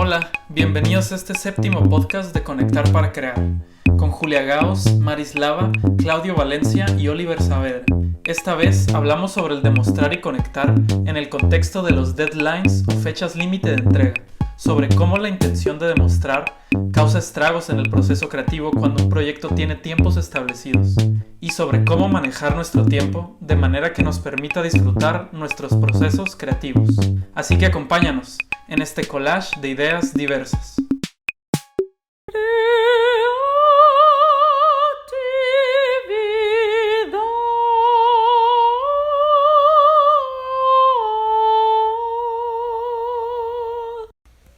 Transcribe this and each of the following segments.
Hola, bienvenidos a este séptimo podcast de Conectar para Crear, con Julia Gauss, Marislava, Claudio Valencia y Oliver Saavedra. Esta vez hablamos sobre el demostrar y conectar en el contexto de los deadlines o fechas límite de entrega, sobre cómo la intención de demostrar causa estragos en el proceso creativo cuando un proyecto tiene tiempos establecidos, y sobre cómo manejar nuestro tiempo de manera que nos permita disfrutar nuestros procesos creativos. Así que acompáñanos en este collage de ideas diversas.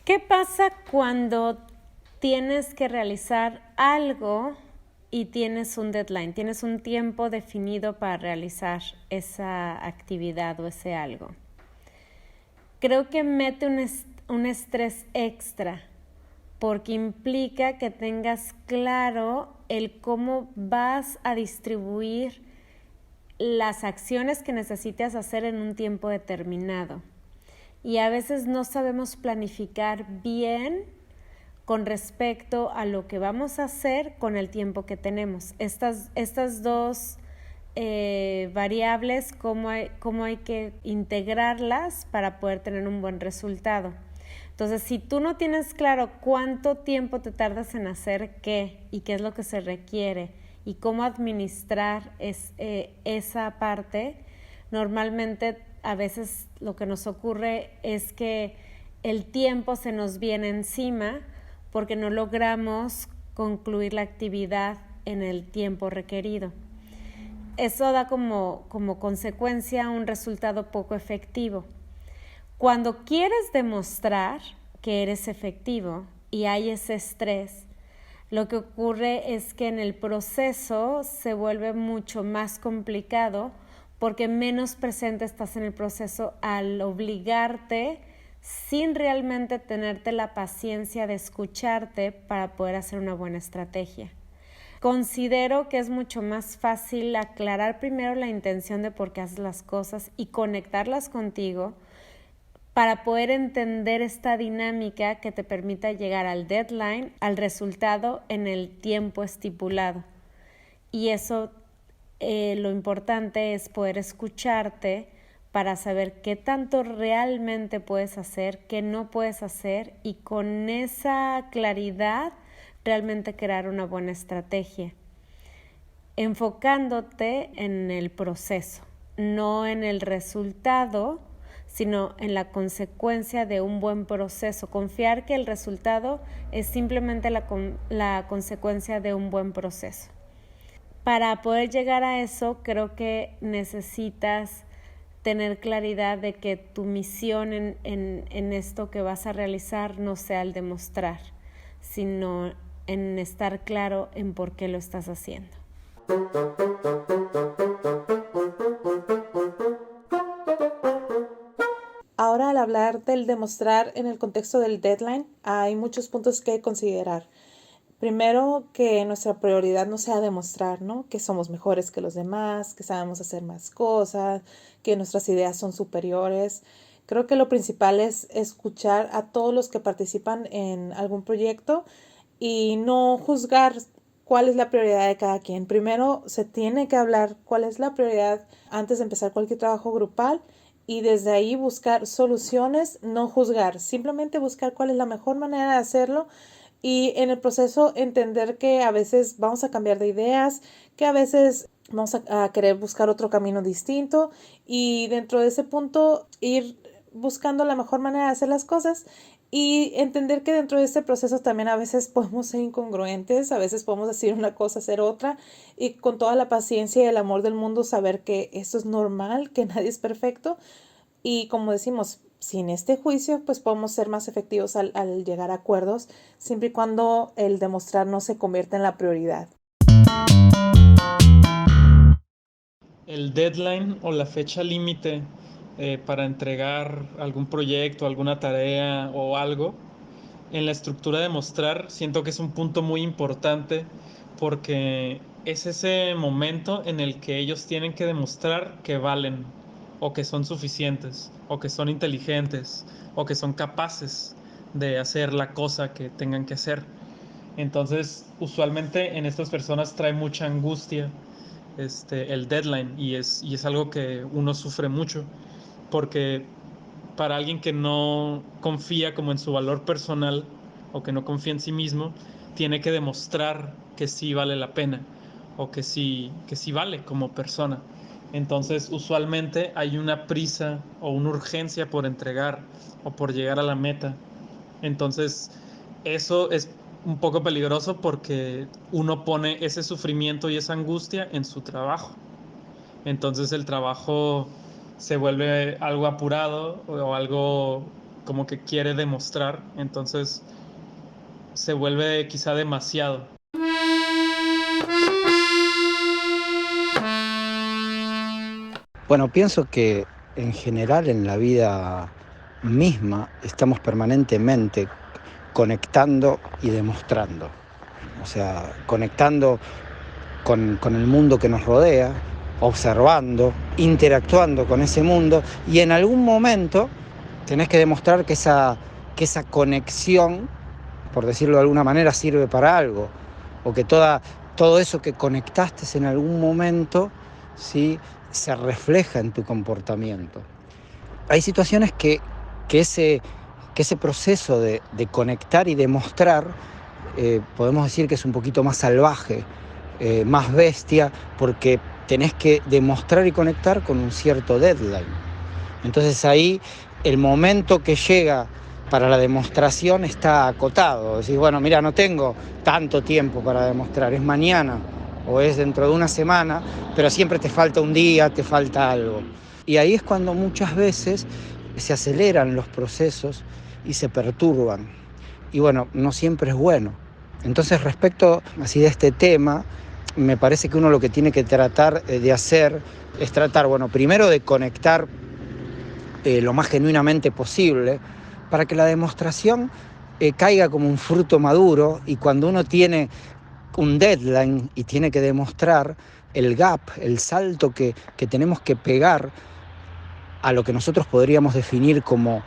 ¿Qué pasa cuando tienes que realizar algo y tienes un deadline, tienes un tiempo definido para realizar esa actividad o ese algo? Creo que mete un estrés extra porque implica que tengas claro el cómo vas a distribuir las acciones que necesitas hacer en un tiempo determinado. Y a veces no sabemos planificar bien con respecto a lo que vamos a hacer con el tiempo que tenemos. Estas dos variables, cómo hay que integrarlas para poder tener un buen resultado. Entonces, si tú no tienes claro cuánto tiempo te tardas en hacer qué y qué es lo que se requiere y cómo administrar esa parte, normalmente a veces lo que nos ocurre es que el tiempo se nos viene encima porque no logramos concluir la actividad en el tiempo requerido. Eso da como consecuencia un resultado poco efectivo. Cuando quieres demostrar que eres efectivo y hay ese estrés, lo que ocurre es que en el proceso se vuelve mucho más complicado porque menos presente estás en el proceso al obligarte sin realmente tenerte la paciencia de escucharte para poder hacer una buena estrategia. Considero que es mucho más fácil aclarar primero la intención de por qué haces las cosas y conectarlas contigo para poder entender esta dinámica que te permita llegar al deadline, al resultado en el tiempo estipulado. Y eso lo importante es poder escucharte para saber qué tanto realmente puedes hacer, qué no puedes hacer y con esa claridad realmente crear una buena estrategia, enfocándote en el proceso, no en el resultado, sino en la consecuencia de un buen proceso. Confiar que el resultado es simplemente la consecuencia de un buen proceso. Para poder llegar a eso, creo que necesitas tener claridad de que tu misión en esto que vas a realizar no sea el demostrar, sino en estar claro en por qué lo estás haciendo. Ahora, al hablar del demostrar en el contexto del deadline, hay muchos puntos que considerar. Primero, que nuestra prioridad no sea demostrar, ¿no? Que somos mejores que los demás, que sabemos hacer más cosas, que nuestras ideas son superiores. Creo que lo principal es escuchar a todos los que participan en algún proyecto y no juzgar cuál es la prioridad de cada quien. Primero se tiene que hablar cuál es la prioridad antes de empezar cualquier trabajo grupal y desde ahí buscar soluciones, no juzgar, simplemente buscar cuál es la mejor manera de hacerlo y en el proceso entender que a veces vamos a cambiar de ideas, que a veces vamos a querer buscar otro camino distinto y dentro de ese punto ir buscando la mejor manera de hacer las cosas y entender que dentro de este proceso también a veces podemos ser incongruentes, a veces podemos decir una cosa, hacer otra y con toda la paciencia y el amor del mundo saber que esto es normal, que nadie es perfecto y como decimos, sin este juicio pues podemos ser más efectivos al llegar a acuerdos siempre y cuando el demostrar no se convierta en la prioridad. El deadline o la fecha límite para entregar algún proyecto, alguna tarea o algo, en la estructura de mostrar, siento que es un punto muy importante porque es ese momento en el que ellos tienen que demostrar que valen o que son suficientes o que son inteligentes o que son capaces de hacer la cosa que tengan que hacer. Entonces, usualmente en estas personas trae mucha angustia el deadline, y es algo que uno sufre mucho, porque para alguien que no confía como en su valor personal o que no confía en sí mismo, tiene que demostrar que sí vale la pena o que sí vale como persona. Entonces, usualmente hay una prisa o una urgencia por entregar o por llegar a la meta. Entonces, eso es un poco peligroso porque uno pone ese sufrimiento y esa angustia en su trabajo. Entonces el trabajo se vuelve algo apurado o algo como que quiere demostrar. Entonces se vuelve quizá demasiado. Bueno, pienso que en general en la vida misma estamos permanentemente conectando y demostrando. O sea, conectando con el mundo que nos rodea, observando, interactuando con ese mundo, y en algún momento tenés que demostrar que esa conexión, por decirlo de alguna manera, sirve para algo, o que todo eso que conectaste en algún momento, ¿sí?, se refleja en tu comportamiento. Hay situaciones que ese proceso de conectar y demostrar, podemos decir que es un poquito más salvaje, más bestia, porque tenés que demostrar y conectar con un cierto deadline. Entonces ahí el momento que llega para la demostración está acotado. Decís, bueno, mira, no tengo tanto tiempo para demostrar, es mañana o es dentro de una semana, pero siempre te falta un día, te falta algo. Y ahí es cuando muchas veces se aceleran los procesos y se perturban. Y bueno, no siempre es bueno. Entonces, respecto así de este tema, me parece que uno lo que tiene que tratar de hacer es tratar, bueno, primero de conectar lo más genuinamente posible para que la demostración caiga como un fruto maduro, y cuando uno tiene un deadline y tiene que demostrar el gap, el salto que tenemos que pegar a lo que nosotros podríamos definir como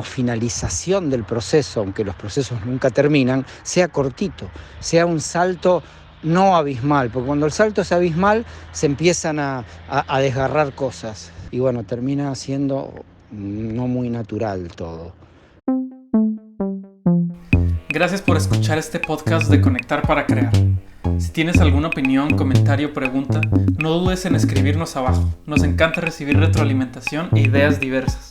finalización del proceso, aunque los procesos nunca terminan, sea cortito, sea un salto no abismal, porque cuando el salto es abismal se empiezan a desgarrar cosas y bueno, termina siendo no muy natural todo. Gracias por escuchar este podcast de Conectar para Crear. Si tienes alguna opinión, comentario o pregunta, no dudes en escribirnos abajo. Nos encanta recibir retroalimentación e ideas diversas.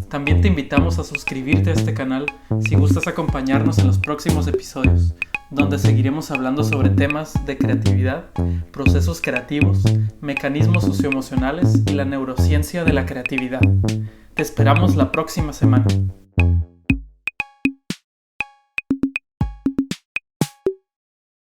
También te invitamos a suscribirte a este canal si gustas acompañarnos en los próximos episodios, donde seguiremos hablando sobre temas de creatividad, procesos creativos, mecanismos socioemocionales y la neurociencia de la creatividad. Te esperamos la próxima semana.